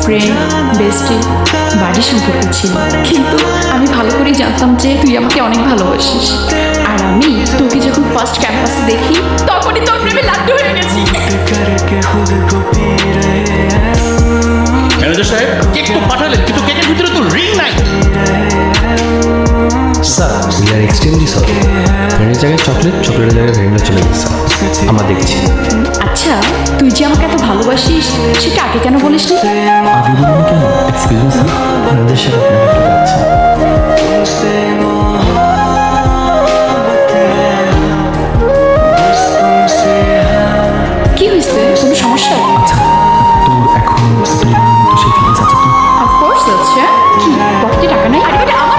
Friend, বেস্টি, বাড়ির সম্পর্ক ছিল। কিন্তু আমি ভালো করেই জানতাম যে তুই আমাকে অনেক ভালোবাসিস। আর আমি তোকে যখন ফার্স্ট ক্যাম্পাসে দেখি তখনই তোর প্রেমে লাড্ডু হয়ে গেছি। ম্যানেজার সাহেব, কেক তো পাঠালেন কিন্তু কেকের ভিতরে তো রিং নাই। Sir we are extremely sorry. ভ্যানিলার জায়গায় চকলেট, চকলেটের জায়গায় ভ্যানিলা চলে গেছে স্যার। আমরা দেখছি। আচ্ছা, তুই যে আমাকে এত ভালোবাসিস সেটা আগে কেন বলিসনি? আগে বলুন কেন? এক্সকিউজ মি স্যার, ম্যানেজার সাহেব আপনাকে একটু ডাকছেন। কি হয়েছে? কোনো সমস্যা? আচ্ছা তো এখন তো সেই ফিলিংস আছে তো? অফকোর্স আছে। কি পকেটে টাকা নাই? আরে বেটা, আমার